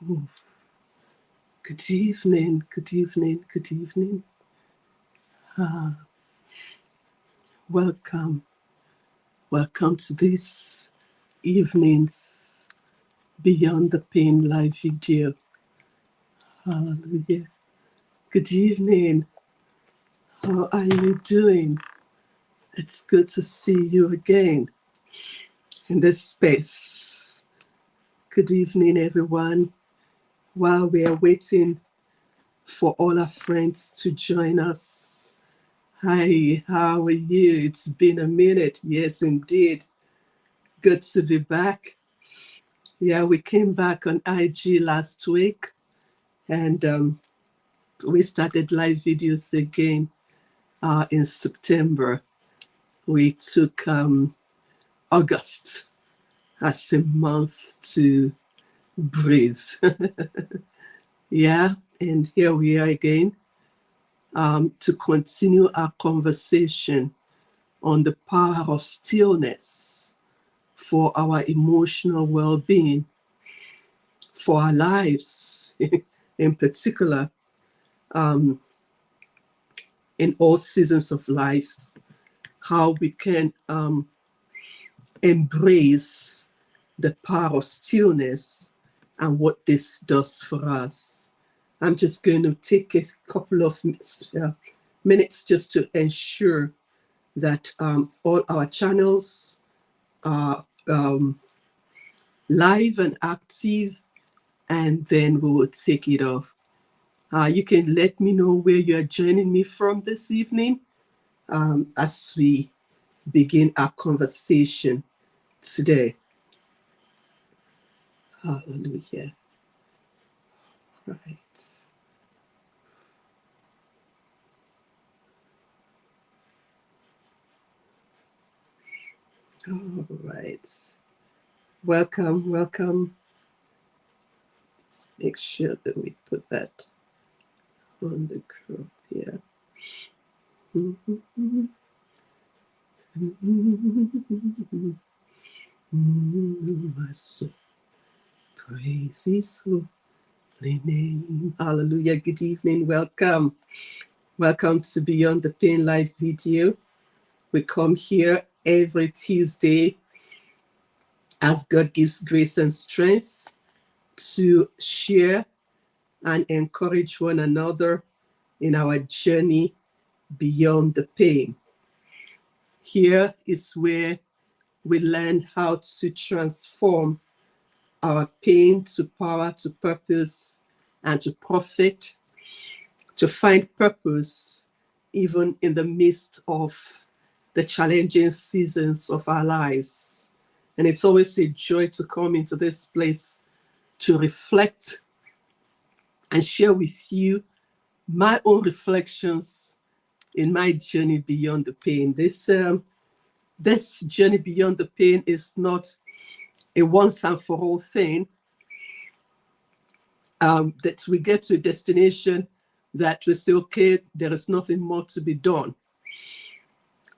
Ooh, good evening, good evening, good evening. Welcome, welcome to this evening's Beyond the Pain live video. Hallelujah. Good evening. How are you doing? It's good to see you again in this space. Good evening, everyone. While we are waiting for all our friends to join us. Hi, how are you? It's been a minute. Yes, indeed. Good to be back. Yeah, we came back on IG last week and we started live videos again in September. We took August as a month to breathe. Yeah, and here we are again to continue our conversation on the power of stillness for our emotional well-being, for our lives in particular, in all seasons of life, how we can embrace the power of stillness and what this does for us. I'm just going to take a couple of minutes just to ensure that all our channels are live and active, and then we will take it off. You can let me know where you are joining me from this evening as we begin our conversation today. Hallelujah. Right. All right. Welcome, welcome. Let's make sure that we put that on the group here. My soul, praise His holy name. Hallelujah. Good evening. Welcome. Welcome to Beyond the Pain Live video. We come here every Tuesday as God gives grace and strength to share and encourage one another in our journey beyond the pain. Here is where we learn how to transform our pain to power, to purpose, and to profit, to find purpose even in the midst of the challenging seasons of our lives. And it's always a joy to come into this place to reflect and share with you my own reflections in my journey beyond the pain. This journey beyond the pain is not a once and for all thing, that we get to a destination that we say, okay, there is nothing more to be done.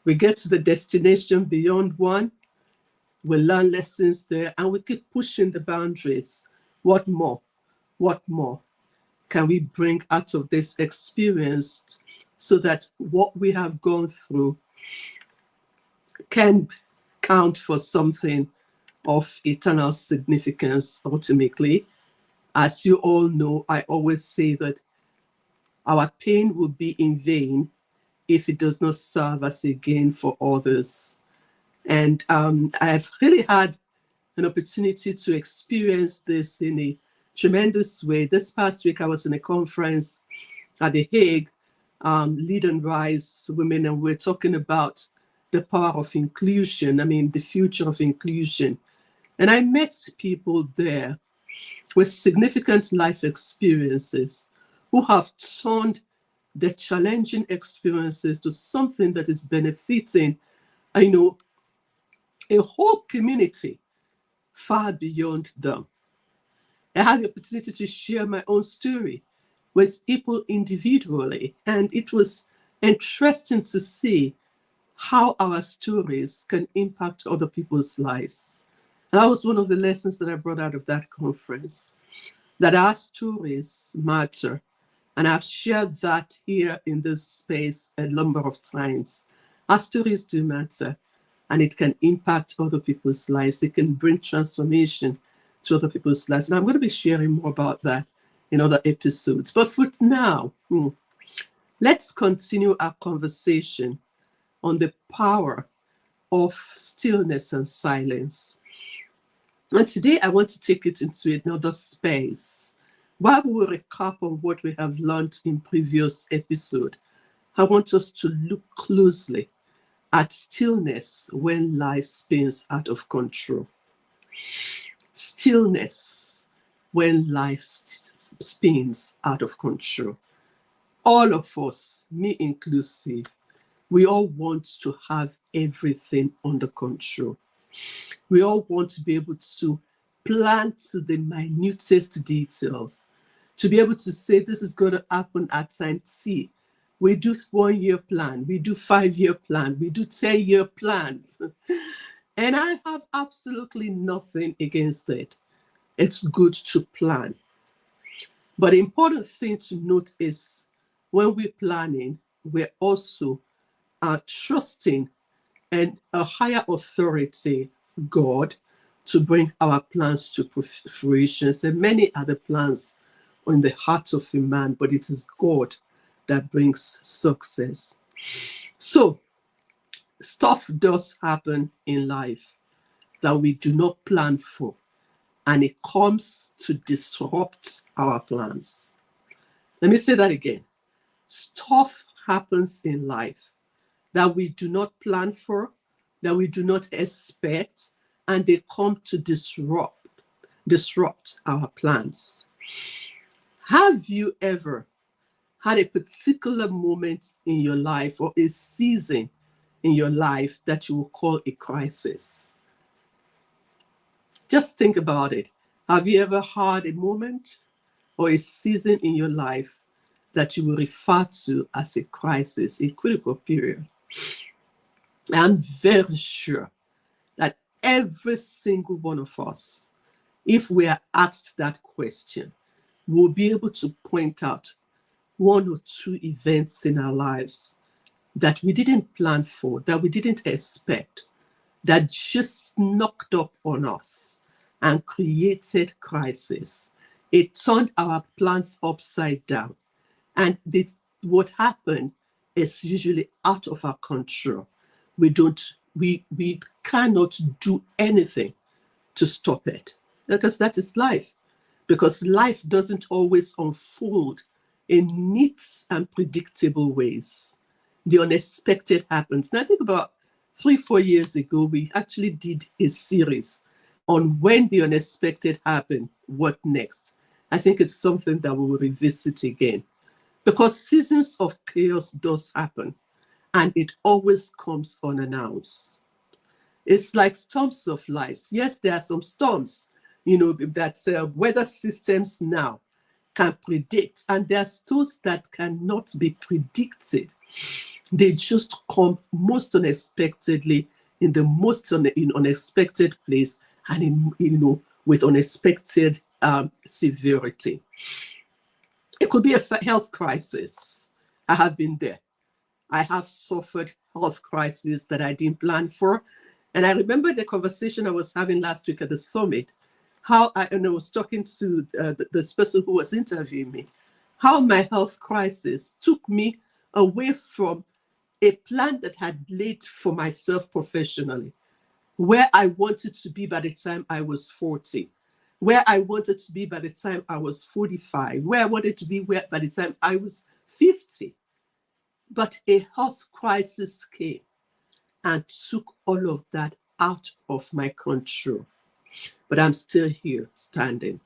We get to the destination beyond one, we learn lessons there, and we keep pushing the boundaries. What more? What more can we bring out of this experience so that what we have gone through can count for something of eternal significance ultimately? As you all know, I always say that our pain will be in vain if it does not serve as a gain for others. And I've really had an opportunity to experience this in a tremendous way. This past week, I was in a conference at The Hague, Lead and Rise Women, and we're talking about the power of inclusion, the future of inclusion. And I met people there with significant life experiences who have turned their challenging experiences to something that is benefiting, a whole community far beyond them. I had the opportunity to share my own story with people individually, and it was interesting to see how our stories can impact other people's lives. And that was one of the lessons that I brought out of that conference. that our stories matter. And I've shared that here in this space a number of times. Our stories do matter, and it can impact other people's lives. It can bring transformation to other people's lives. And I'm going to be sharing more about that in other episodes. But for now, let's continue our conversation on the power of stillness and silence. And today I want to take it into another space. While we will recap on what we have learned in previous episode, I want us to look closely at stillness when life spins out of control. Stillness when life spins out of control. All of us, me inclusive, we all want to have everything under control. We all want to be able to plan to the minutest details, to be able to say this is going to happen at time T. We do 1 year plan, we do 5-year plan, we do 10-year plans. And I have absolutely nothing against it. It's good to plan. But the important thing to note is when we're planning, we're also trusting and a higher authority, God, to bring our plans to fruition. And many other plans in the heart of a man, but it is God that brings success. So stuff does happen in life that we do not plan for, and it comes to disrupt our plans. Let me say that again. Stuff happens in life that we do not plan for, that we do not expect, and they come to disrupt our plans. Have you ever had a particular moment in your life or a season in your life that you will call a crisis? Just think about it. Have you ever had a moment or a season in your life that you will refer to as a crisis, a critical period? I'm very sure that every single one of us, if we are asked that question, will be able to point out 1 or 2 events in our lives that we didn't plan for, that we didn't expect, that just knocked up on us and created crisis. It turned our plans upside down. And what happened is usually out of our control. We cannot do anything to stop it, because that is life. Because life doesn't always unfold in neat and predictable ways. The unexpected happens. Now, I think about 3-4 years ago, we actually did a series on when the unexpected happened, what next. I think it's something that we will revisit again, because seasons of chaos does happen, and it always comes unannounced. It's like storms of life. Yes, there are some storms, that weather systems now can predict, and there are those that cannot be predicted. They just come most unexpectedly in the most unexpected place, and with unexpected severity. It could be a health crisis. I have been there. I have suffered health crises that I didn't plan for. And I remember the conversation I was having last week at the summit, how I was talking to this person who was interviewing me, how my health crisis took me away from a plan that I had laid for myself professionally, where I wanted to be by the time I was 40, where I wanted to be by the time I was 45, where I wanted to be by the time I was 50. But a health crisis came and took all of that out of my control. But I'm still here standing.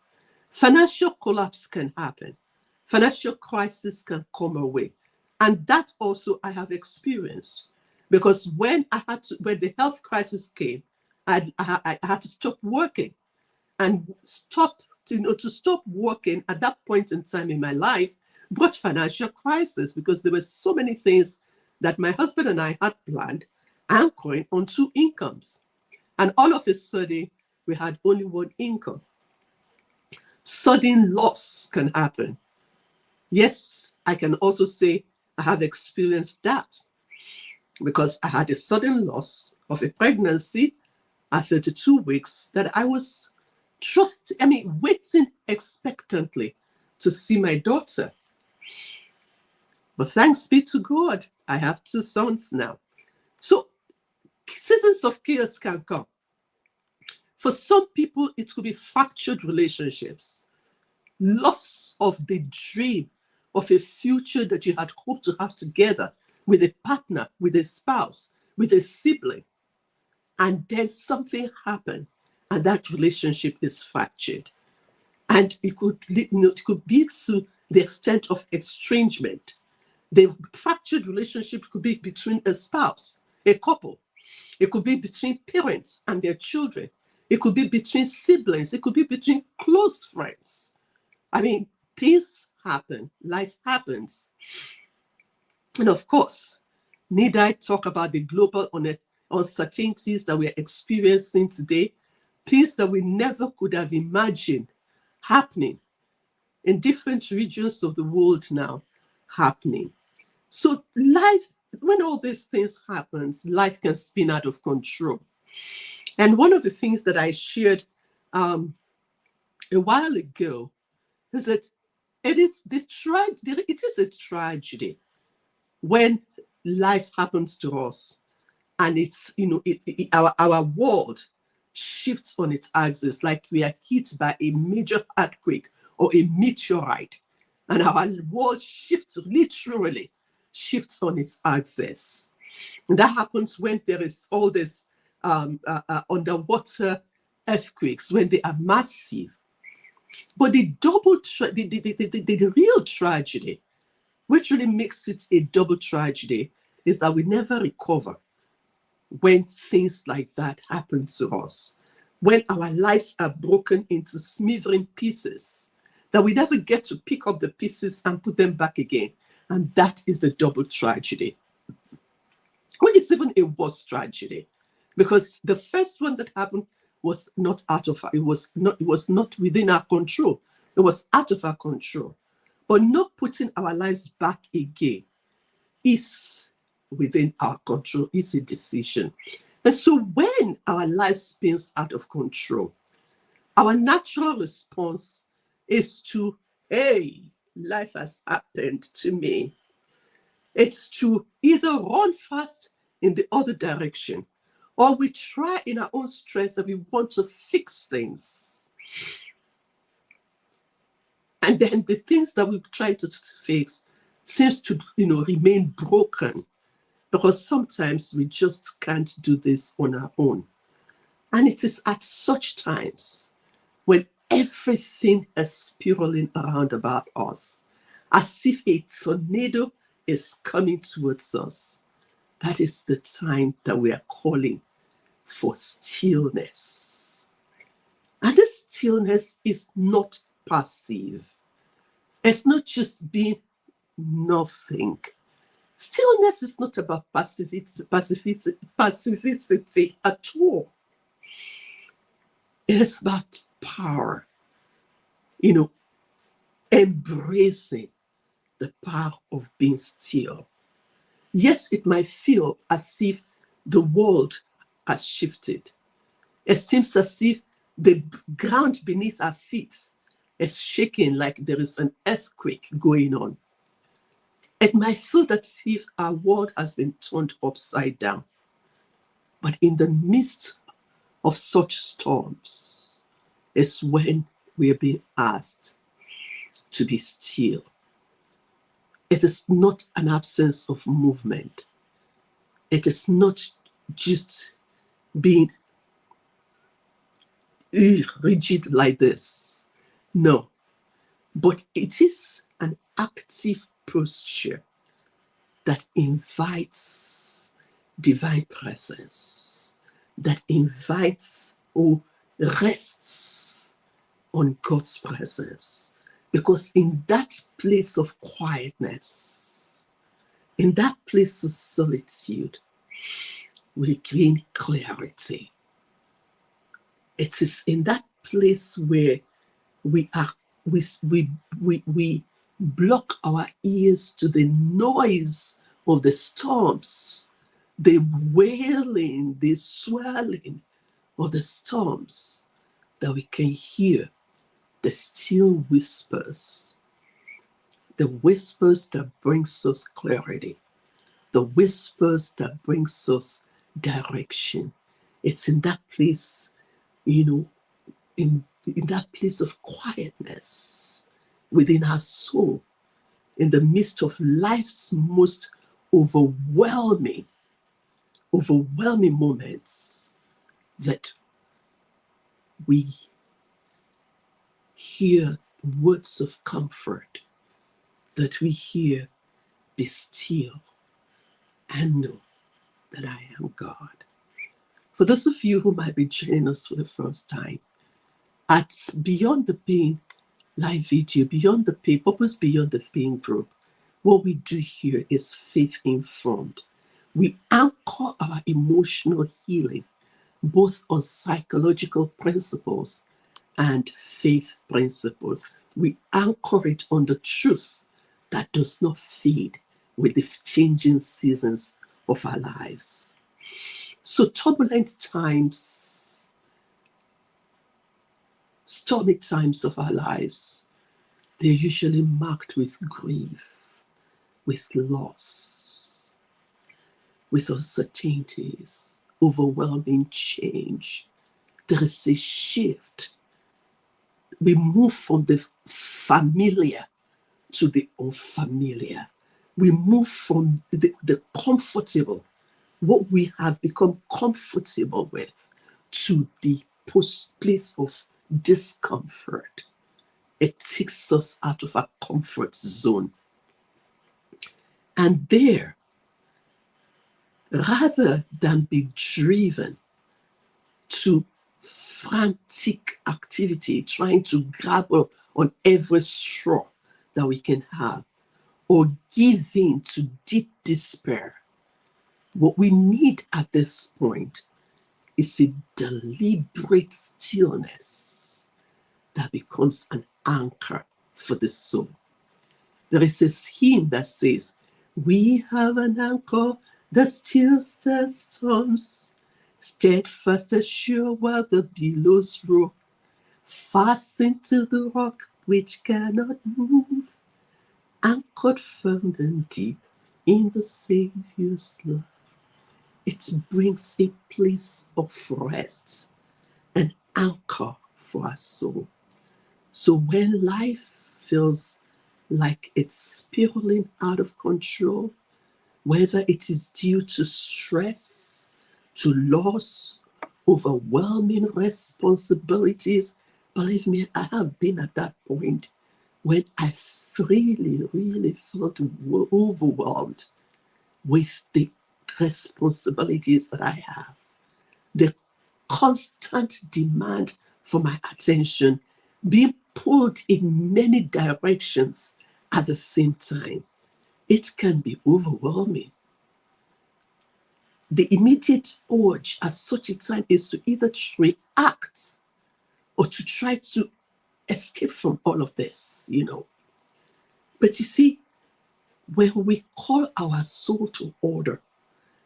Financial collapse can happen. Financial crisis can come away. And that also I have experienced. Because when the health crisis came, I had to stop working. And to stop working at that point in time in my life brought financial crisis, because there were so many things that my husband and I had planned anchoring on 2 incomes. And all of a sudden, we had only 1 income. Sudden loss can happen. Yes, I can also say I have experienced that because I had a sudden loss of a pregnancy at 32 weeks that I was waiting expectantly to see my daughter. But thanks be to God, I have 2 sons now. So seasons of chaos can come. For some people, it could be fractured relationships, loss of the dream of a future that you had hoped to have together with a partner, with a spouse, with a sibling. And then something happened and that relationship is fractured. And it could be to the extent of estrangement. The fractured relationship could be between a spouse, a couple. It could be between parents and their children. It could be between siblings. It could be between close friends. I mean, things happen. Life happens. And of course, need I talk about the global uncertainties that we're experiencing today? Things that we never could have imagined happening in different regions of the world now happening. So life, when all these things happens, life can spin out of control. And one of the things that I shared a while ago is that it is a tragedy when life happens to us and it's our world shifts on its axis, like we are hit by a major earthquake or a meteorite, and our world literally shifts on its axis. And that happens when there is all this underwater earthquakes, when they are massive. But the real tragedy, which really makes it a double tragedy, is that we never recover when things like that happen to us, when our lives are broken into smattering pieces, that we never get to pick up the pieces and put them back again. And that is the double tragedy. Well, it's even a worse tragedy, because the first one that happened was not within our control. It was out of our control. But not putting our lives back again is within our control. It's a decision. And so when our life spins out of control, our natural response is to, hey, life has happened to me. It's to either run fast in the other direction, or we try in our own strength that we want to fix things. And then the things that we try to fix seems to remain broken, because sometimes we just can't do this on our own. And it is at such times when everything is spiraling around about us, as if a tornado is coming towards us. That is the time that we are calling for stillness. And this stillness is not passive. It's not just being nothing. Stillness is not about passivity at all. It is about power, embracing the power of being still. Yes, it might feel as if the world has shifted. It seems as if the ground beneath our feet is shaking, like there is an earthquake going on. It might feel that if our world has been turned upside down. But in the midst of such storms is when we are being asked to be still. It is not an absence of movement. It is not just being rigid like this. No. But it is an active posture that invites divine presence, that invites or rests on God's presence. Because in that place of quietness, in that place of solitude, we gain clarity. It is in that place where we are we block our ears to the noise of the storms, the wailing, the swelling of the storms, that we can hear the still whispers, the whispers that brings us clarity, the whispers that brings us direction. It's in that place, you know, in that place of quietness within our soul, in the midst of life's most overwhelming moments, that we hear words of comfort, that we hear, be still and know that I am God. For those of you who might be joining us for the first time, at Beyond the Pain live video, Beyond the Pain, Purpose Beyond the Pain group, what we do here is faith informed. We anchor our emotional healing both on psychological principles and faith principles. We anchor it on the truth that does not fade with the changing seasons of our lives. So turbulent times, stormy times of our lives, they're usually marked with grief, with loss, with uncertainties, overwhelming change. There is a shift. We move from the familiar to the unfamiliar. We move from the comfortable, what we have become comfortable with, to the place of discomfort. It takes us out of our comfort zone. And there, rather than be driven to frantic activity, trying to grab on every straw that we can have, or give in to deep despair, what we need at this point is a deliberate stillness that becomes an anchor for the soul. There is this hymn that says, "We have an anchor that stills the storms, steadfast and sure while the billows roar, fastened to the rock which cannot move, anchored firm and deep in the Savior's love." It brings a place of rest, an anchor for our soul. So when life feels like it's spiraling out of control, whether it is due to stress, to loss, overwhelming responsibilities, believe me, I have been at that point when I really felt overwhelmed with the responsibilities that I have, the constant demand for my attention, being pulled in many directions at the same time. It can be overwhelming. The immediate urge at such a time is to either react or to try to escape from all of this, But you see, when we call our soul to order,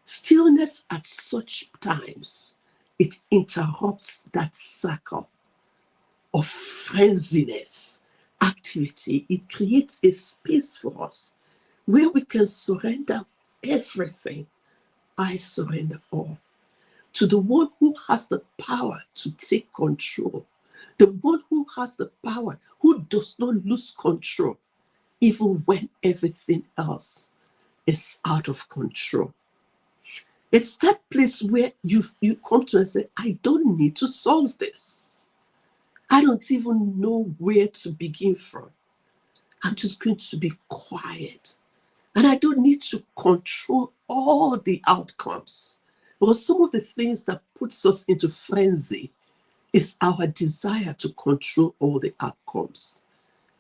stillness at such times, it interrupts that cycle of frenziness, activity. It creates a space for us where we can surrender everything. I surrender all to the one who has the power to take control, the one who has the power, who does not lose control, even when everything else is out of control. It's that place where you come to and say, I don't need to solve this. I don't even know where to begin from. I'm just going to be quiet. And I don't need to control all the outcomes. Because some of the things that puts us into frenzy is our desire to control all the outcomes.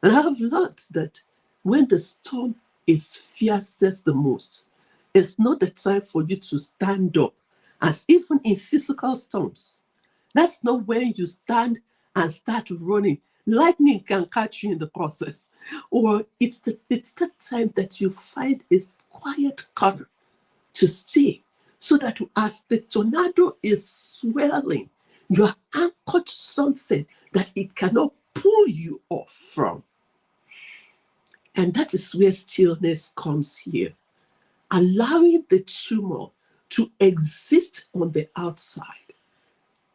And I have learned that when the storm is fiercest the most, it's not the time for you to stand up, as even in physical storms. That's not when you stand and start running. lightning can catch you in the process. Or it's the time that you find a quiet corner to stay, so that as the tornado is swirling, you are anchored to something that it cannot pull you off from. And that is where stillness comes here, allowing the tumor to exist on the outside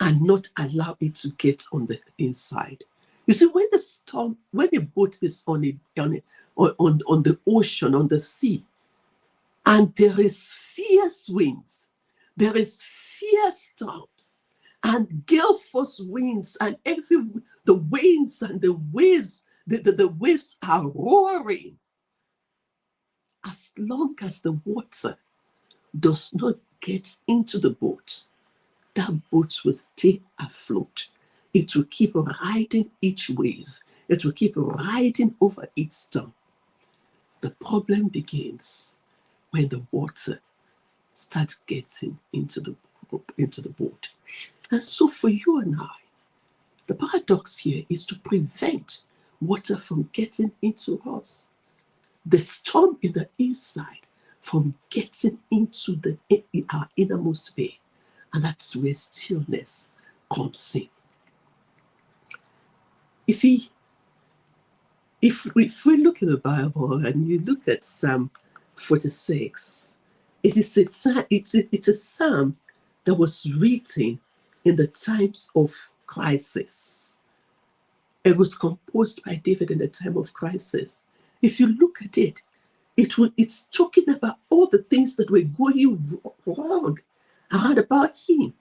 and not allow it to get on the inside. You see, when a boat is on the ocean, on the sea, and there is fierce winds, there is fierce storms, and gale force winds, and the winds and the waves, the waves are roaring. As long as the water does not get into the boat, that boat will stay afloat. It will keep riding each wave. It will keep riding over each storm. The problem begins when the water starts getting into the boat. And so for you and I, the paradox here is to prevent water from getting into us. The storm in the inside from getting into our innermost being. And that's where stillness comes in. You see, if we look in the Bible and you look at Psalm 46, it's a psalm that was written in the times of crisis. It was composed by David in the time of crisis. If you look at it, it's talking about all the things that were going wrong around about him.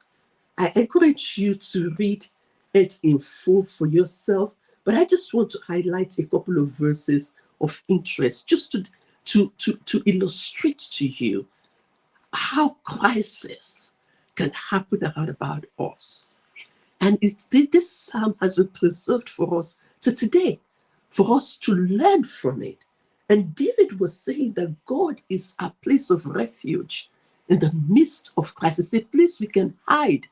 I encourage you to read it in full for yourself, but I just want to highlight a couple of verses of interest just to illustrate to you how crisis can happen around about us. And this psalm has been preserved for us to today, for us to learn from it. And David was saying that God is a place of refuge in the midst of crisis, a place we can hide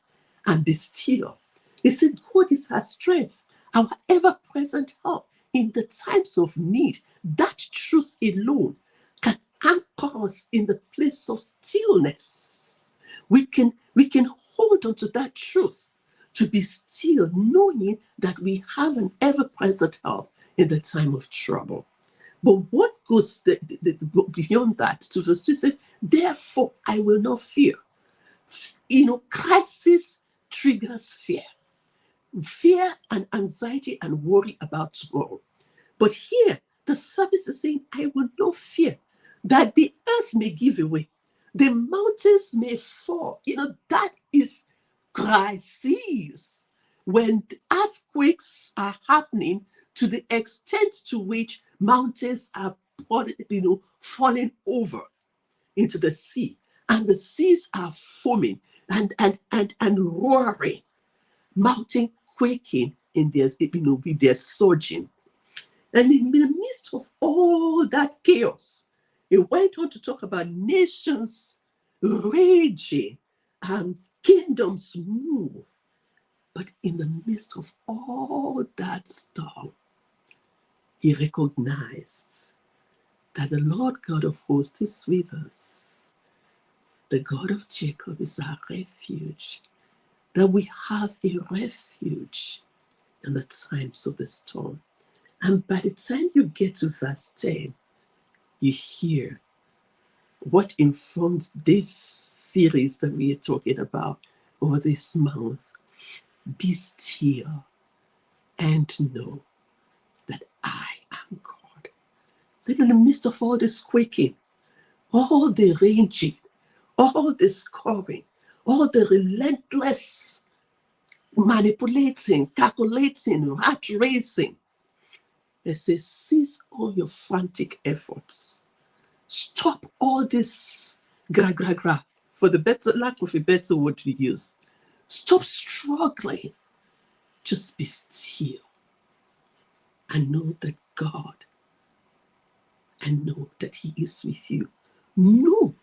and be still. He said, God is our strength, our ever-present help in the times of need. That truth alone can anchor us in the place of stillness. We can hold on to that truth, to be still, knowing that we have an ever-present help in the time of trouble. But what goes beyond that to verse 2 says, therefore I will not fear. Crisis triggers fear. Fear and anxiety and worry about tomorrow. But here, the psalmist is saying, I will not fear that the earth may give away, the mountains may fall. That is crises. When earthquakes are happening to the extent to which mountains are falling over into the sea, and the seas are foaming and roaring, mountain quaking in their, with their surging. And in the midst of all that chaos, it went on to talk about nations raging and kingdoms move. But in the midst of all that storm, he recognized that the Lord God of hosts is with us. The God of Jacob is our refuge. That we have a refuge in the times of the storm. And by the time you get to verse 10, you hear what informs this series that we are talking about over this month. Be still and know that I am God. Then in the midst of all this quaking, all the raging, all the scoring, all the relentless manipulating, calculating, rat racing, it says, cease all your frantic efforts. Stop all this gra, for the lack of a better word to use. Stop struggling. Just be still and know that God, and know that He is with you. Know,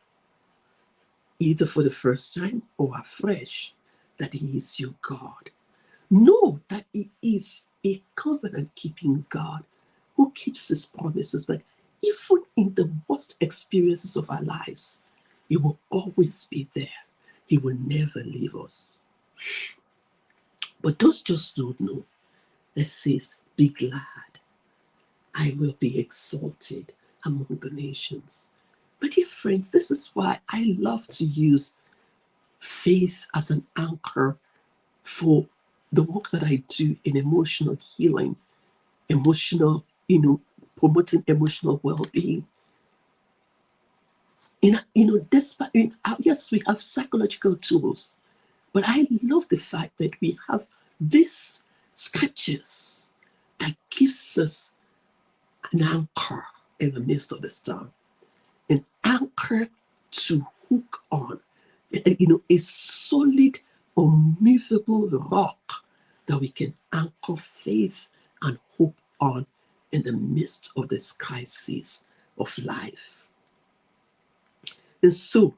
either for the first time or afresh, that He is your God. Know that He is a covenant-keeping God who keeps His promises, that even in the worst experiences of our lives, He will always be there. He will never leave us. But those just don't know. That says, be glad. I will be exalted among the nations. My dear friends, this is why I love to use faith as an anchor for the work that I do in emotional healing, emotional, promoting emotional well-being. Yes, we have psychological tools, but I love the fact that we have these scriptures that gives us an anchor in the midst of the storm, an anchor to hook on, a solid, unmovable rock that we can anchor faith and hope on in the midst of this crisis of life. And so,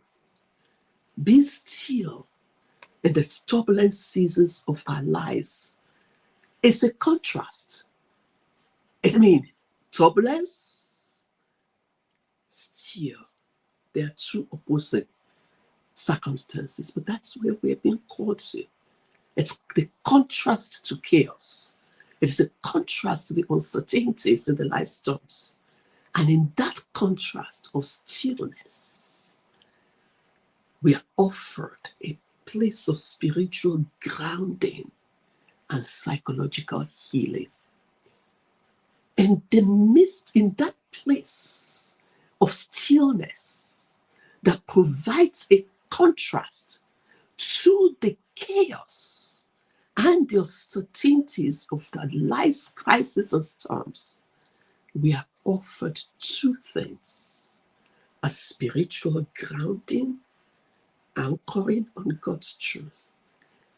be still in the turbulent seasons of our lives is a contrast. I mean, turbulence, still, they are two opposite circumstances, but that's where we're being called to. It's the contrast to chaos. It is a contrast to the uncertainties in the life storms. And in that contrast of stillness, we are offered a place of spiritual grounding and psychological healing. In that place of stillness that provides a contrast to the chaos and the uncertainties of the life's crisis and storms, we are offered two things: a spiritual grounding, anchoring on God's truth,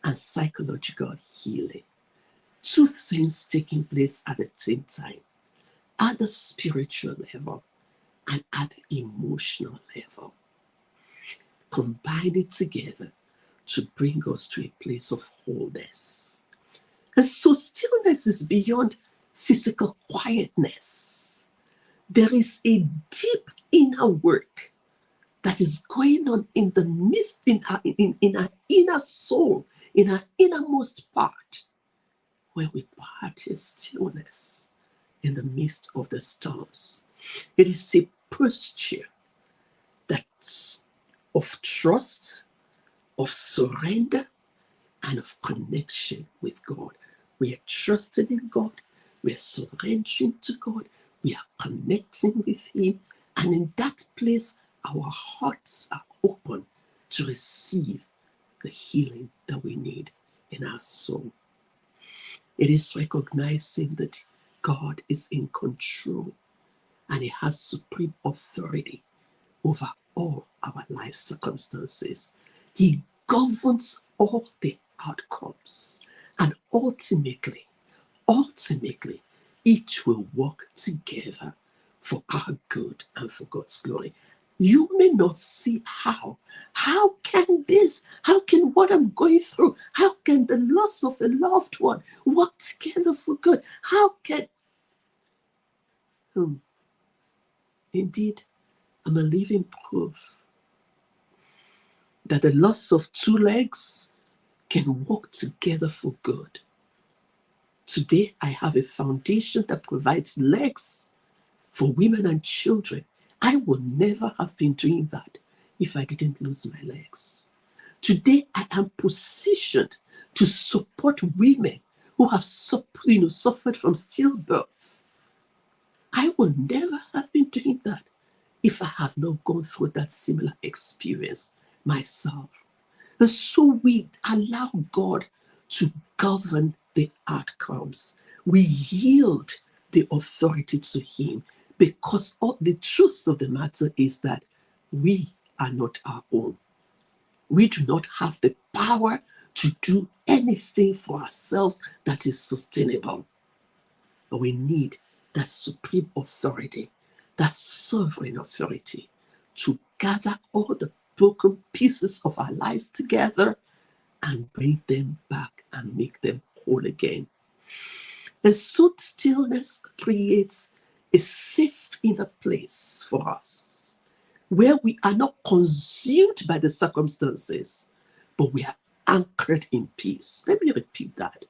and psychological healing. Two things taking place at the same time, at the spiritual level and at the emotional level, combining together to bring us to a place of wholeness. And so stillness is beyond physical quietness. There is a deep inner work that is going on in the midst, in our inner soul, in our innermost part, where we practice stillness in the midst of the storms. It is a posture that's of trust, of surrender, and of connection with God. We are trusting in God, we are surrendering to God, we are connecting with Him, and in that place, our hearts are open to receive the healing that we need in our soul. It is recognizing that God is in control and He has supreme authority over all our life circumstances. He governs all the outcomes, and ultimately, each will work together for our good and for God's glory. You may not see how. How can what I'm going through, how can the loss of a loved one work together for good? How can... Indeed, I'm a living proof that the loss of two legs can work together for good. Today, I have a foundation that provides legs for women and children. I would never have been doing that if I didn't lose my legs. Today, I am positioned to support women who have suffered from stillbirths. I would never have been doing that if I have not gone through that similar experience myself. And so we allow God to govern the outcomes. We yield the authority to Him, because the truth of the matter is that we are not our own. We do not have the power to do anything for ourselves that is sustainable. But we need that supreme authority, that sovereign authority, to gather all the broken pieces of our lives together and bring them back and make them whole again. And so stillness creates a safe inner place for us where we are not consumed by the circumstances, but we are anchored in peace. Let me repeat that.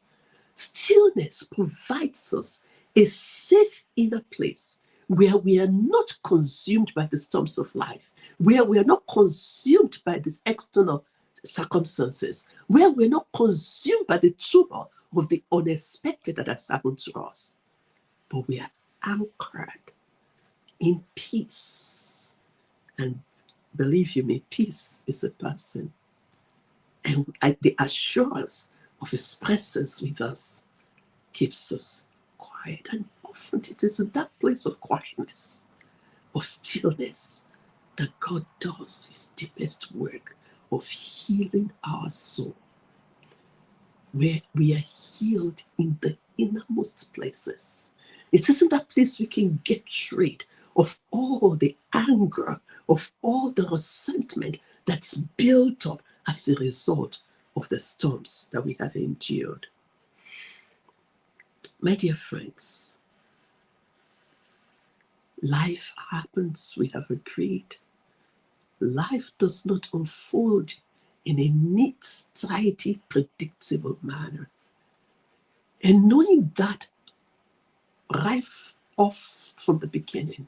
Stillness provides us a safe inner place where we are not consumed by the storms of life, where we are not consumed by these external circumstances, where we're not consumed by the turmoil of the unexpected that has happened to us, but we are anchored in peace. And believe you me, peace is a person. And the assurance of his presence with us keeps us quiet. And often it is in that place of quietness, of stillness, that God does his deepest work of healing our soul, where we are healed in the innermost places. It is in that place we can get rid of all the anger, of all the resentment that's built up as a result of the storms that we have endured. My dear friends, life happens, we have agreed. Life does not unfold in a neat, tidy, predictable manner. And knowing that right off from the beginning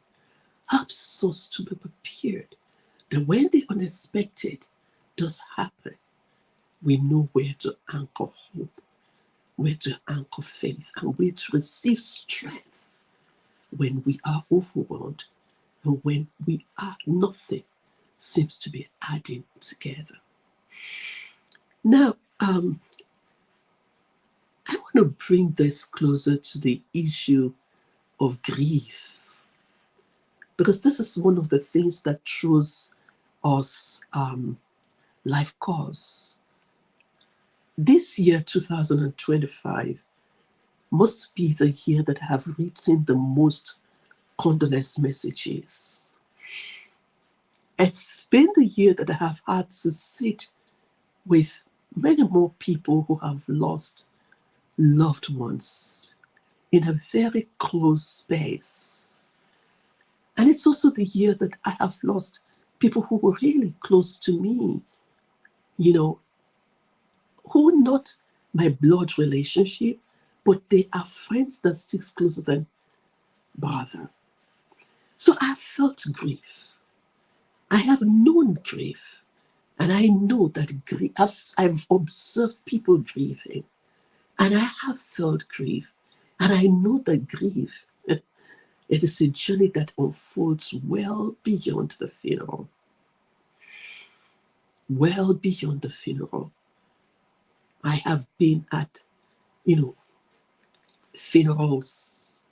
helps us to be prepared that when the unexpected does happen, we know where to anchor hope, where to anchor faith, and where to receive strength when we are overwhelmed and when we are nothing seems to be adding together. Now, I want to bring this closer to the issue of grief, because this is one of the things that throws us life course. This year, 2025, must be the year that I have written the most condolence messages. It's been the year that I have had to sit with many more people who have lost loved ones in a very close space. And it's also the year that I have lost people who were really close to me, who are not my blood relationship, but they are friends that sticks closer than brother. So I felt grief. I have known grief. And I know that grief, I've observed people grieving. And I have felt grief. And I know that grief, it is a journey that unfolds well beyond the funeral. Well beyond the funeral. I have been at, funerals,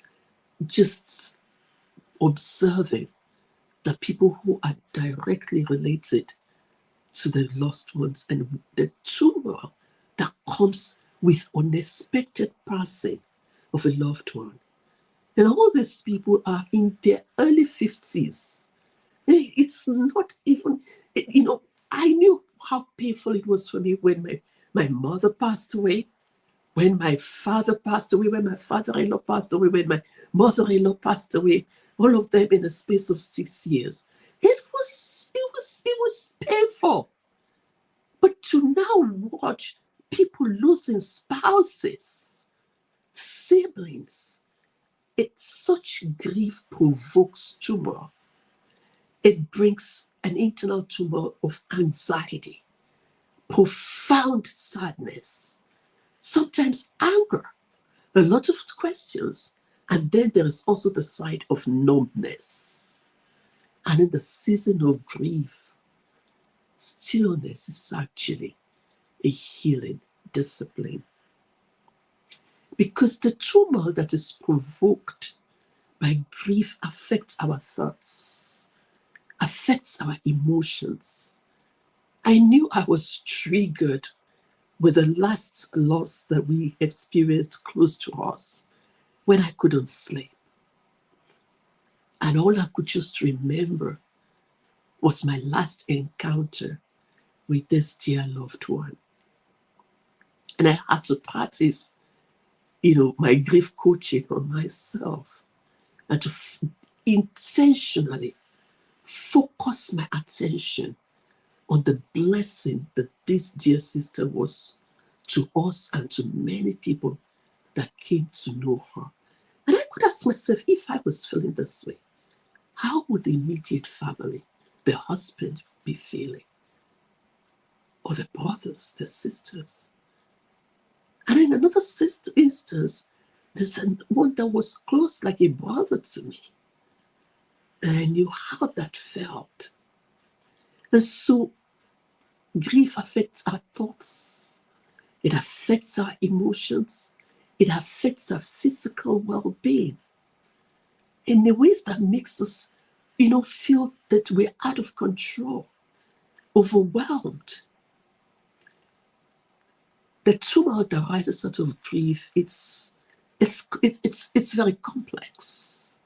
just observing the people who are directly related to the lost ones and the turmoil that comes with unexpected passing of a loved one. And all these people are in their early 50s. It's not even, I knew how painful it was for me when my mother passed away, when my father passed away, when my father-in-law passed away, when my mother-in-law passed away, all of them in the space of 6 years. It was painful. But to now watch people losing spouses, siblings, such grief provokes turmoil. It brings an internal turmoil of anxiety, profound sadness, sometimes anger, a lot of questions. And then there is also the side of numbness. And in the season of grief, stillness is actually a healing discipline. Because the turmoil that is provoked by grief affects our thoughts, affects our emotions. I knew I was triggered with the last loss that we experienced close to us when I couldn't sleep. And all I could just remember was my last encounter with this dear loved one. And I had to practice my grief coaching on myself, and to intentionally focus my attention on the blessing that this dear sister was to us and to many people that came to know her. And I could ask myself, if I was feeling this way, how would the immediate family, the husband, be feeling? Or the brothers, the sisters? And in another instance, there's one that was close like a brother to me. And I knew how that felt. And so grief affects our thoughts. It affects our emotions. It affects our physical well-being in the ways that makes us, feel that we're out of control, overwhelmed. The tumult that rises out of grief, it's very complex.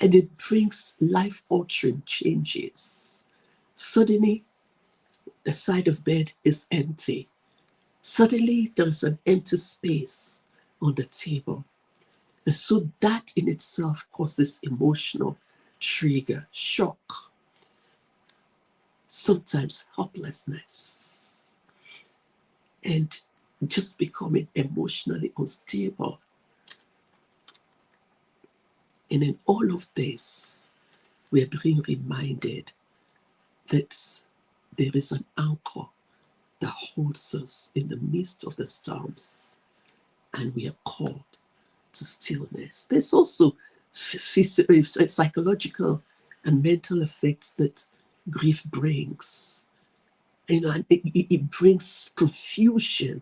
And it brings life-altering changes. Suddenly, the side of bed is empty. Suddenly, there's an empty space on the table. And so that in itself causes emotional trigger, shock, sometimes helplessness, and just becoming emotionally unstable. And in all of this, we're being reminded that there is an anchor that holds us in the midst of the storms, and we are called to stillness. There's also psychological and mental effects that grief brings. And it brings confusion.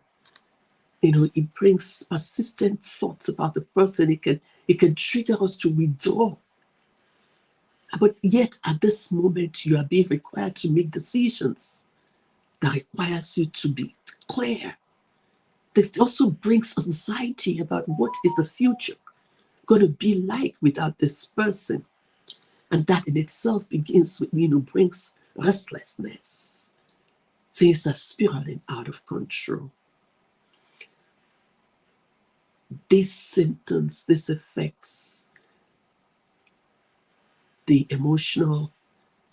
It brings persistent thoughts about the person. It can trigger us to withdraw. But yet, at this moment, you are being required to make decisions that requires you to be clear. That also brings anxiety about what is the future going to be like without this person. And that in itself begins with, brings restlessness. Things are spiraling out of control. These symptoms, these effects, the emotional,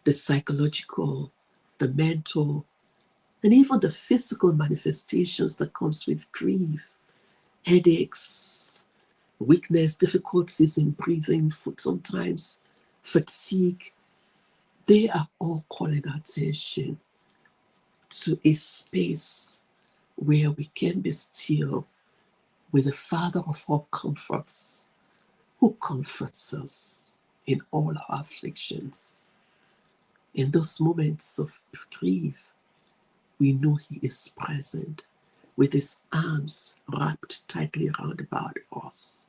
the psychological, the mental, and even the physical manifestations that comes with grief, headaches, weakness, difficulties in breathing, sometimes fatigue, they are all calling our attention to a space where we can be still with the Father of all comforts, who comforts us in all our afflictions. In those moments of grief, we know He is present with His arms wrapped tightly around about us.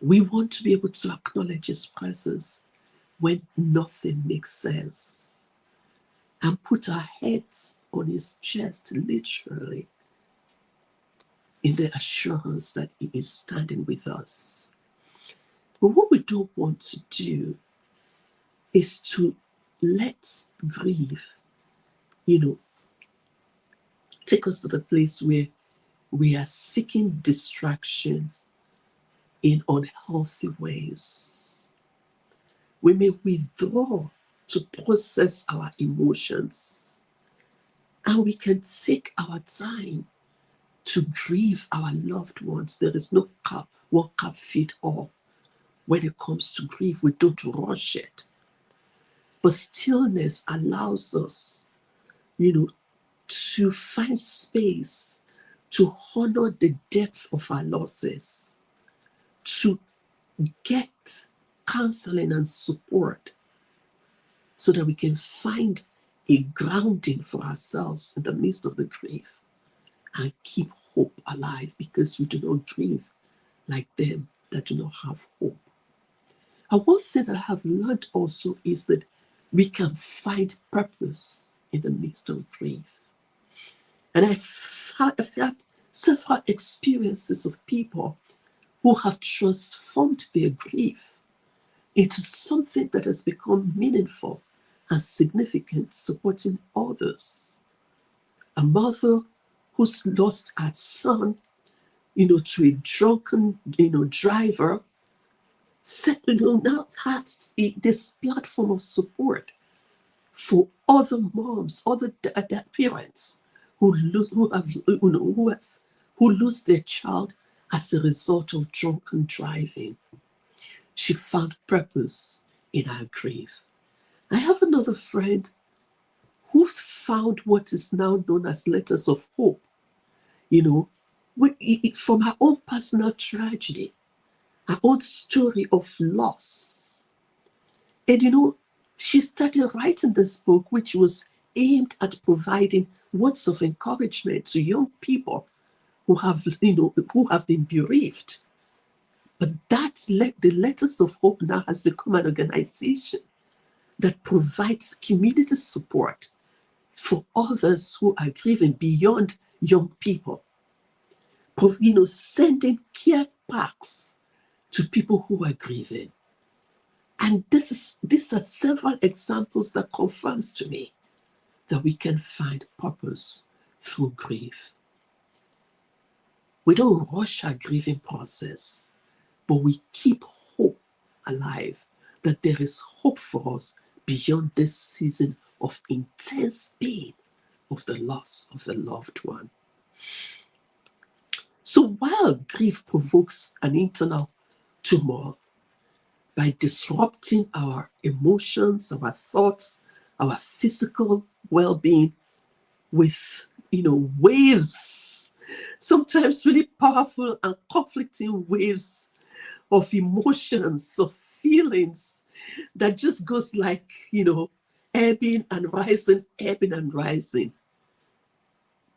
We want to be able to acknowledge His presence when nothing makes sense, and put our heads on His chest, literally, in the assurance that He is standing with us. But what we don't want to do is to let grief, take us to the place where we are seeking distraction in unhealthy ways. We may withdraw to process our emotions, and we can take our time to grieve our loved ones. There is no one cup fit all. When it comes to grief, we don't rush it. But stillness allows us, to find space to honor the depth of our losses, to get counseling and support so that we can find a grounding for ourselves in the midst of the grief and keep hope alive, because we do not grieve like them that do not have hope. And one thing that I have learned also is that we can find purpose in the midst of grief. And I've had several experiences of people who have transformed their grief into something that has become meaningful and significant, supporting others. A mother who's lost her son, to a drunken, driver, now has this platform of support for other moms, other parents who lose their child as a result of drunken driving. She found purpose in her grief. I have another friend who found what is now known as letters of hope, from her own personal tragedy, her own story of loss. And she started writing this book, which was aimed at providing words of encouragement to young people who have been bereaved. But the Letters of Hope now has become an organization that provides community support for others who are grieving beyond young people. Sending care packs to people who are grieving. And these are several examples that confirms to me that we can find purpose through grief. We don't rush our grieving process, but we keep hope alive, that there is hope for us beyond this season of intense pain of the loss of a loved one. So while grief provokes an internal turmoil by disrupting our emotions, our thoughts, our physical well-being with, waves, sometimes really powerful and conflicting waves of emotions, of feelings that just goes like, ebbing and rising, ebbing and rising.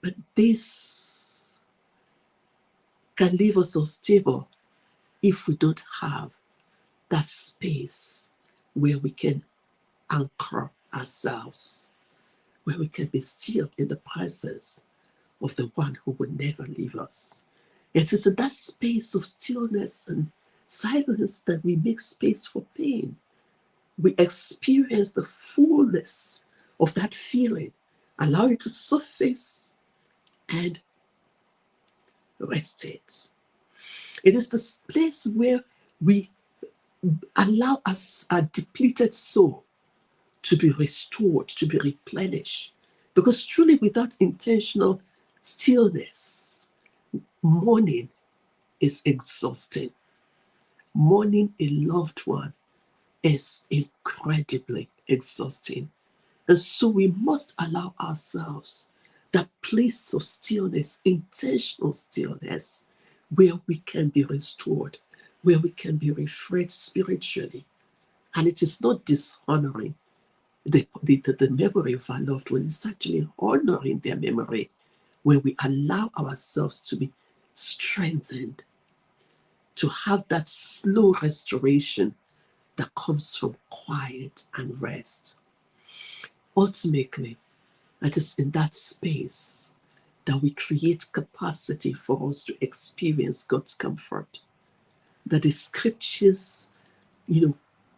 But this can leave us unstable if we don't have that space where we can anchor ourselves, where we can be still in the presence of the one who will never leave us. It is in that space of stillness and silence that we make space for pain. We experience the fullness of that feeling, allow it to surface and rest it. It is this place where we allow us, our depleted soul, to be restored, to be replenished. Because truly, without intentional stillness, mourning is exhausting. Mourning a loved one is incredibly exhausting. And so we must allow ourselves that place of stillness, intentional stillness, where we can be restored, where we can be refreshed spiritually. And it is not dishonoring the memory of our loved ones. It's actually honoring their memory when we allow ourselves to be strengthened, to have that slow restoration that comes from quiet and rest. Ultimately, it is in that space that we create capacity for us to experience God's comfort, that the scriptures,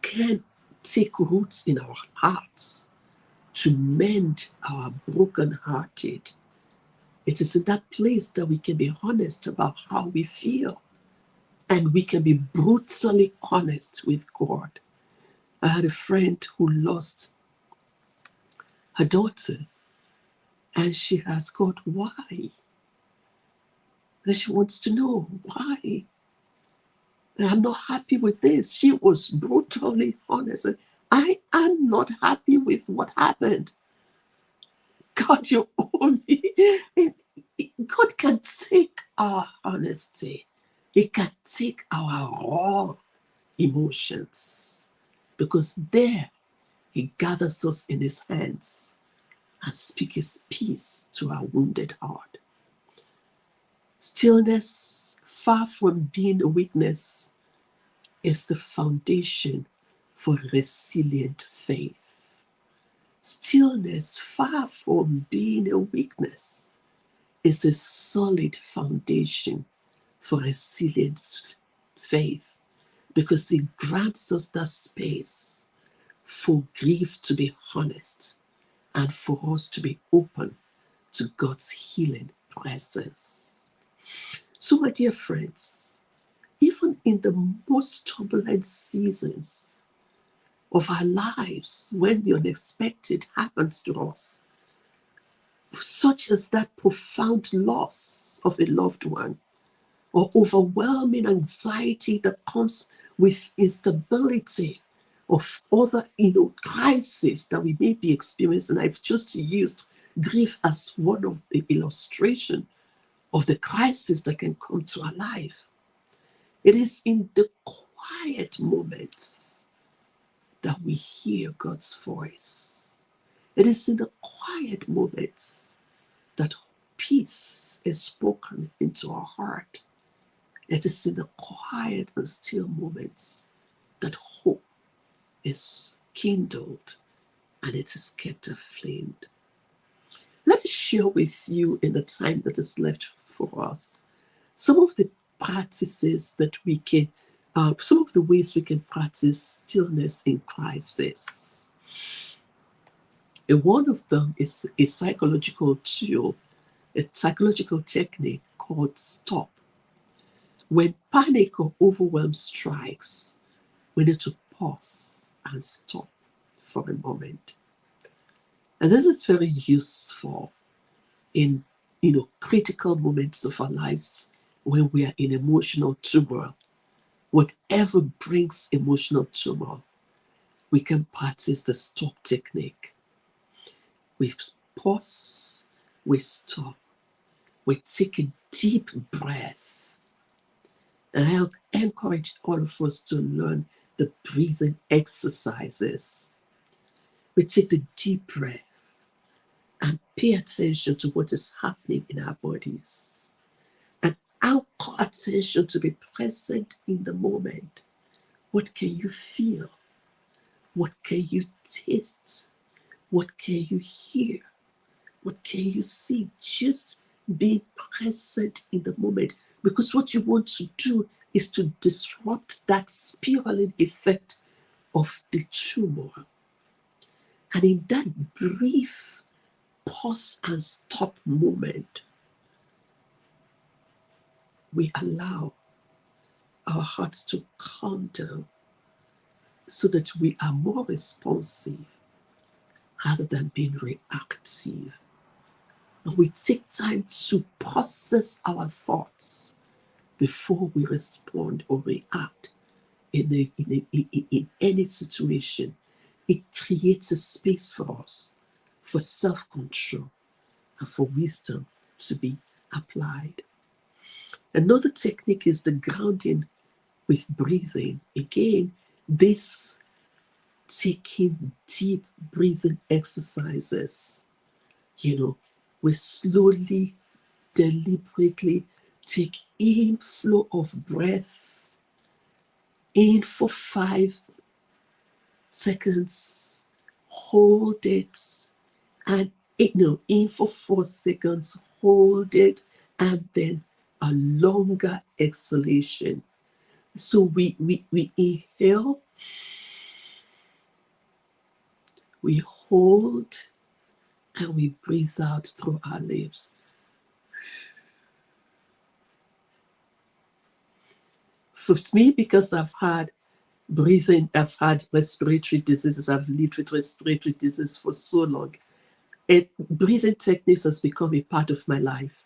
can take roots in our hearts to mend our broken-hearted. It is in that place that we can be honest about how we feel, and we can be brutally honest with God. I had a friend who lost her daughter, and she asked God, why? And she wants to know why. And I'm not happy with this. She was brutally honest. I am not happy with what happened. God, you owe me. God can take our honesty. He can take our raw emotions. Because there, he gathers us in his hands and speaks his peace to our wounded heart. Stillness, far from being a weakness, is the foundation for resilient faith. Stillness, far from being a weakness, is a solid foundation for resilient faith, because it grants us that space for grief to be honest and for us to be open to God's healing presence. So, my dear friends, even in the most turbulent seasons of our lives, when the unexpected happens to us, such as that profound loss of a loved one, or overwhelming anxiety that comes with instability of other crises that we may be experiencing. I've just used grief as one of the illustration of the crisis that can come to our life. It is in the quiet moments that we hear God's voice. It is in the quiet moments that peace is spoken into our heart. It is in the quiet and still moments that hope is kindled and it is kept aflamed. Let me share with you, in the time that is left for us, some of the practices that we can, some of the ways we can practice stillness in crisis. And one of them is a psychological tool, a psychological technique called stop. When panic or overwhelm strikes, we need to pause and stop for a moment. And this is very useful in critical moments of our lives when we are in emotional turmoil. Whatever brings emotional turmoil, we can practice the stop technique. We pause, we stop, we take a deep breath. And I encourage all of us to learn the breathing exercises. We take the deep breath and pay attention to what is happening in our bodies. And anchor attention to be present in the moment. What can you feel? What can you taste? What can you hear? What can you see? Just be present in the moment. Because what you want to do is to disrupt that spiraling effect of the turmoil. And in that brief pause and stop moment, we allow our hearts to calm down so that we are more responsive rather than being reactive. And we take time to process our thoughts before we respond or react in any situation. It creates a space for us for self-control and for wisdom to be applied. Another technique is the grounding with breathing. Again, this taking deep breathing exercises. We slowly, deliberately take in flow of breath in for 5 seconds, hold it, and in for 4 seconds, hold it, and then a longer exhalation. So we inhale, we hold, and we breathe out through our lips. For me, because I've had respiratory diseases, I've lived with respiratory disease for so long, and breathing techniques has become a part of my life.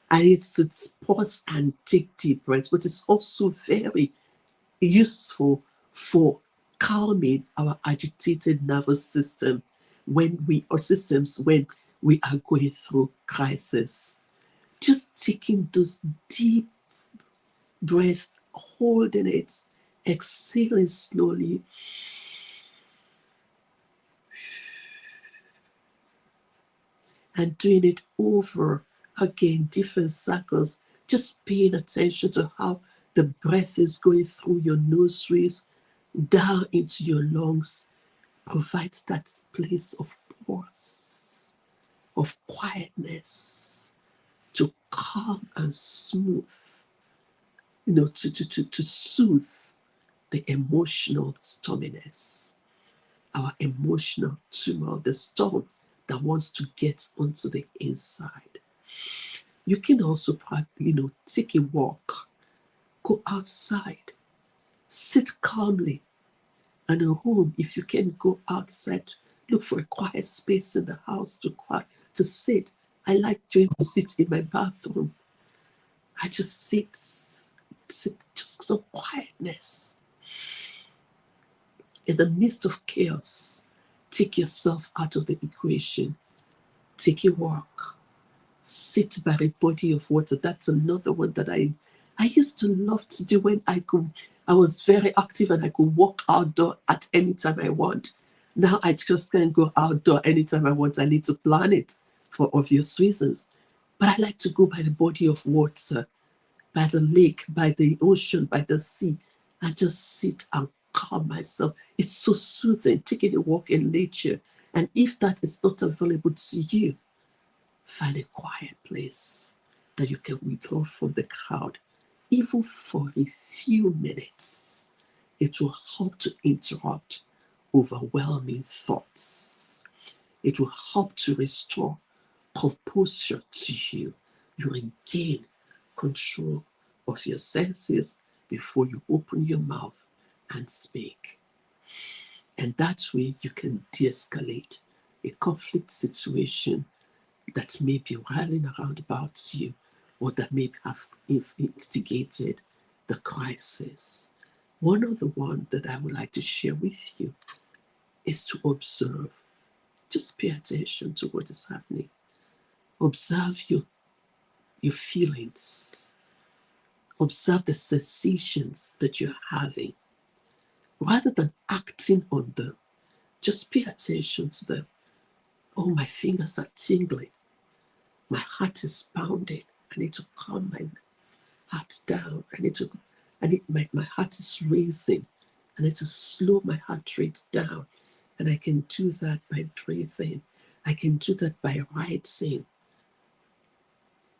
And it's to pause and take deep breaths, but it's also very useful for calming our agitated nervous system when we are going through crisis. Just taking those deep breaths, holding it, exhaling slowly, and doing it over again, different cycles, just paying attention to how the breath is going through your nostrils down into your lungs, provides that place of pause, of quietness, to calm and smooth, to soothe the emotional storminess, our emotional turmoil, the storm that wants to get onto the inside. You can also, take a walk, go outside, sit calmly in a room. If you can go outside, look for a quiet space in the house to sit. I like to sit in my bathroom. I just sit, just some quietness. In the midst of chaos, take yourself out of the equation. Take a walk. Sit by a body of water. That's another one that I used to love to do when I was very active and I could walk outdoor at any time I want. Now I just can't go outdoor anytime I want. I need to plan it for obvious reasons. But I like to go by the body of water, by the lake, by the ocean, by the sea, and just sit and calm myself. It's so soothing, taking a walk in nature. And if that is not available to you, find a quiet place that you can withdraw from the crowd, even for a few minutes. It will help to interrupt overwhelming thoughts. It will help to restore composure to you. You regain control of your senses before you open your mouth and speak. And that way you can de-escalate a conflict situation that may be rattling around about you, or that may have instigated the crisis. One other one that I would like to share with you is to observe. Just pay attention to what is happening. Observe your feelings. Observe the sensations that you're having. Rather than acting on them, just pay attention to them. Oh, my fingers are tingling. My heart is pounding. I need to calm my heart down. My heart is racing. I need to slow my heart rate down. And I can do that by breathing. I can do that by writing.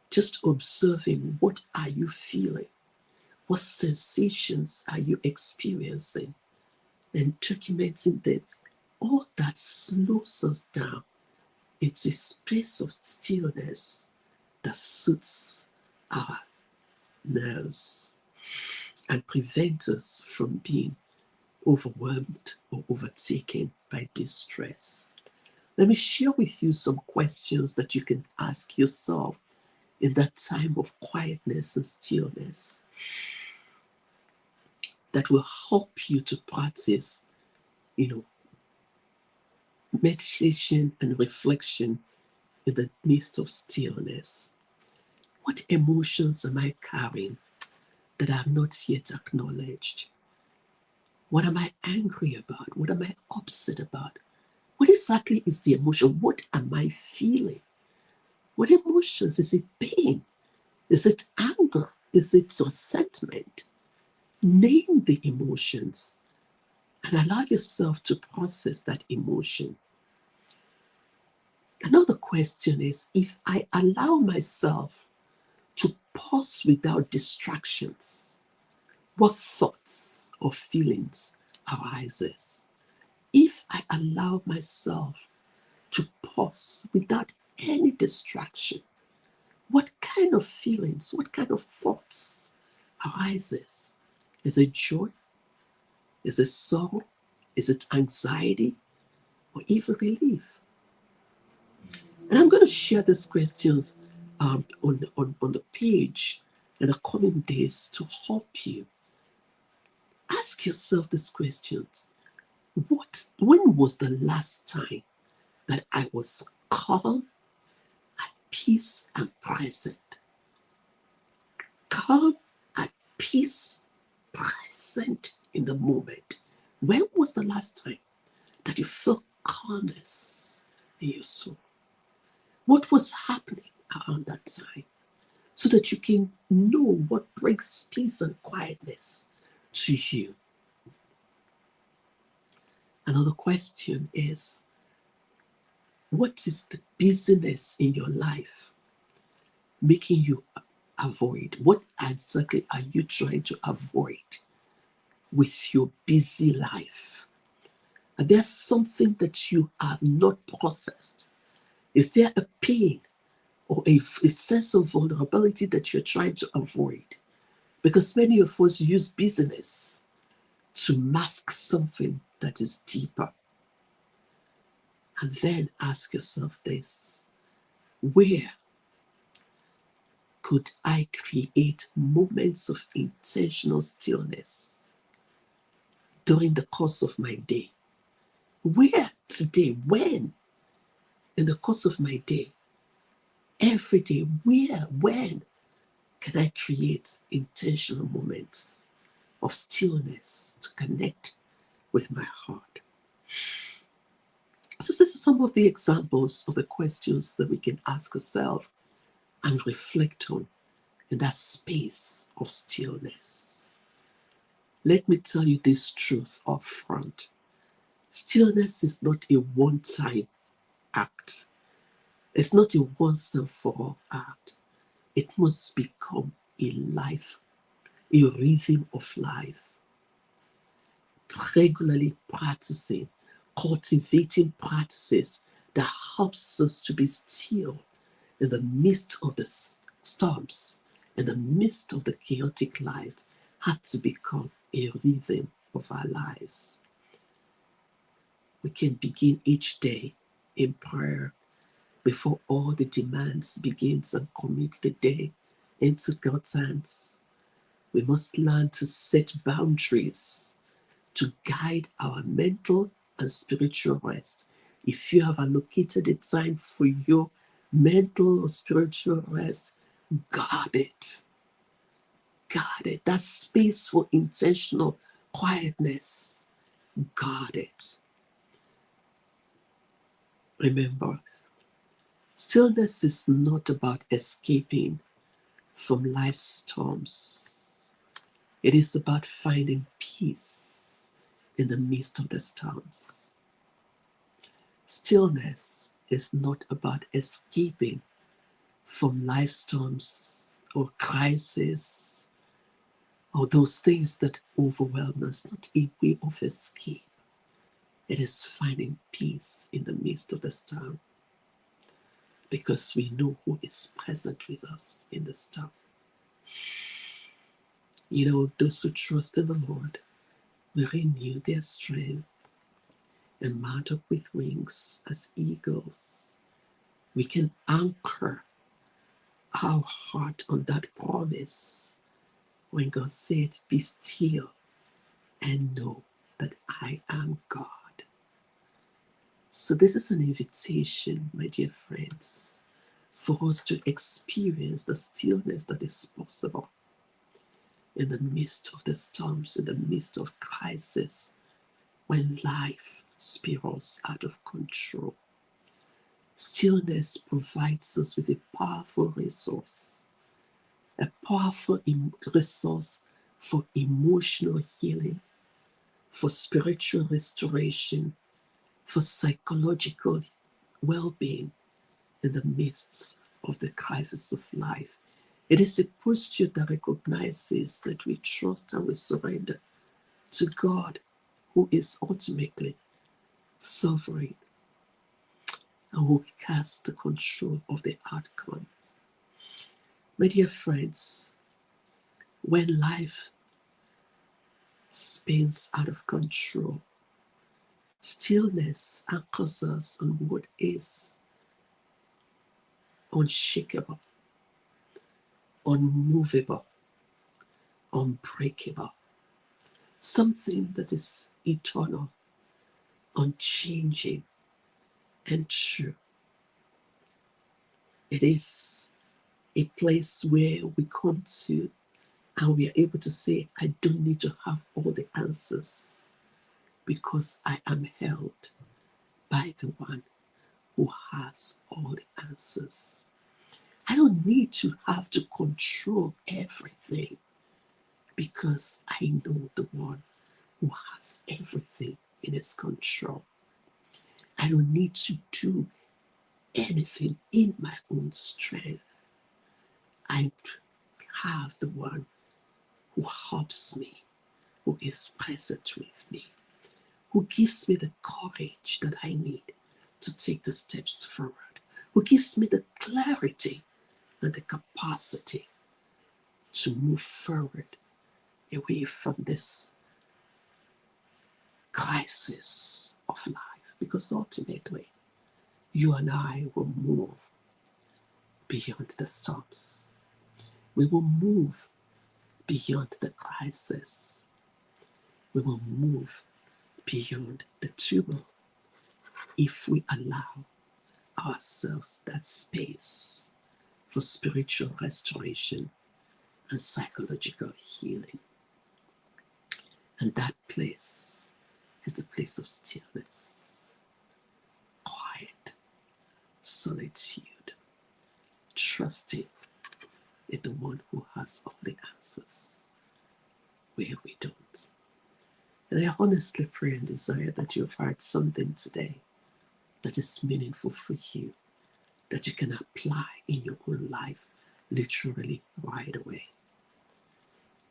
Just observing, what are you feeling? What sensations are you experiencing? And documenting them. All that slows us down into a space of stillness that suits our nerves and prevent us from being overwhelmed or overtaken by distress. Let me share with you some questions that you can ask yourself in that time of quietness and stillness that will help you to practice, meditation and reflection in the midst of stillness. What emotions am I carrying that I have not yet acknowledged? What am I angry about? What am I upset about? What exactly is the emotion? What am I feeling? What emotions? Is it pain? Is it anger? Is it resentment? Name the emotions and allow yourself to process that emotion. Another question is, if I allow myself to pause without distractions, what thoughts or feelings arises? If I allow myself to pause without any distraction, what kind of feelings, what kind of thoughts arises? Is it joy? Is it sorrow? Is it anxiety? Or even relief? And I'm going to share these questions on the page in the coming days to help you. Ask yourself these questions. When was the last time that I was calm, at peace, and present? Calm, at peace, present in the moment. When was the last time that you felt calmness in your soul? What was happening around that time? So that you can know what brings peace and quietness to you. Another question is, what is the busyness in your life making you avoid? What exactly are you trying to avoid with your busy life? Is there something that you have not processed? Is there a pain or a sense of vulnerability that you're trying to avoid. Because many of us use business to mask something that is deeper. And then ask yourself this: where could I create moments of intentional stillness during the course of my day? Where today, when, in the course of my day, every day, where, when can I create intentional moments of stillness to connect with my heart? So these are some of the examples of the questions that we can ask ourselves and reflect on in that space of stillness. Let me tell you this truth up front. Stillness is not a one-time act. It's not a once and for all act. It must become a life, a rhythm of life. Regularly practicing, cultivating practices that helps us to be still in the midst of the storms, in the midst of the chaotic life, had to become a rhythm of our lives. We can begin each day in prayer before all the demands begins and commit the day into God's hands. We must learn to set boundaries to guide our mental and spiritual rest. If you have allocated a time for your mental or spiritual rest, guard it. Guard it. That space for intentional quietness, guard it. Remember, stillness is not about escaping from life's storms. It is about finding peace in the midst of the storms. Stillness is not about escaping from life storms or crises or those things that overwhelm us. Not a way of escape. It is finding peace in the midst of the storm, because we know who is present with us in the storm. You know, those who trust in the Lord will renew their strength and mount up with wings as eagles. We can anchor our heart on that promise when God said, "Be still and know that I am God." So this is an invitation, my dear friends, for us to experience the stillness that is possible in the midst of the storms, in the midst of crisis, when life spirals out of control. Stillness provides us with a powerful resource, a powerful resource for emotional healing, for spiritual restoration, for psychological well-being in the midst of the crisis of life. It is a posture that recognizes that we trust and we surrender to God, who is ultimately sovereign and who has the control of the outcomes. My dear friends, when life spins out of control, stillness anchors us on what is unshakable, unmovable, unbreakable, something that is eternal, unchanging, and true. It is a place where we come to and we are able to say, I don't need to have all the answers, because I am held by the one who has all the answers. I don't need to have to control everything, because I know the one who has everything in his control. I don't need to do anything in my own strength. I have the one who helps me, who is present with me, who gives me the courage that I need to take the steps forward, who gives me the clarity and the capacity to move forward away from this crisis of life. Because ultimately, you and I will move beyond the storms. We will move beyond the crisis. We will move beyond the turmoil if we allow ourselves that space for spiritual restoration and psychological healing. And that place is the place of stillness, quiet, solitude, trusting in the one who has all the answers where we don't. And I honestly pray and desire that you have heard something today that is meaningful for you, that you can apply in your own life literally right away.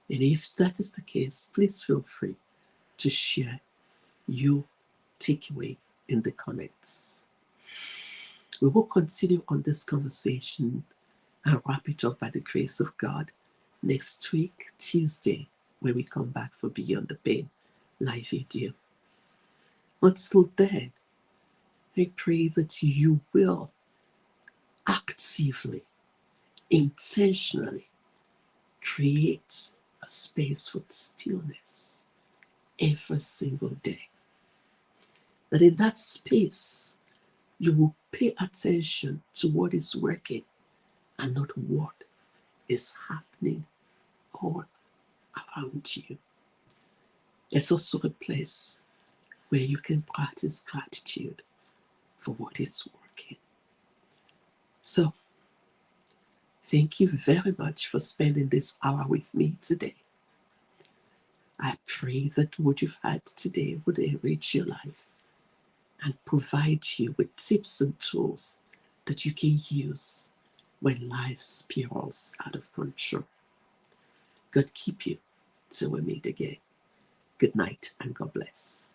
And if that is the case, please feel free to share your takeaway in the comments. We will continue on this conversation and wrap it up by the grace of God next week, Tuesday, when we come back for Beyond the Pain live video. Until then, I pray that you will actively, intentionally create a space for stillness every single day. That in that space, you will pay attention to what is working and not what is happening all around you. It's also a place where you can practice gratitude for what is working. So, thank you very much for spending this hour with me today. I pray that what you've had today would enrich your life and provide you with tips and tools that you can use when life spirals out of control. God keep you till we meet again. Good night and God bless.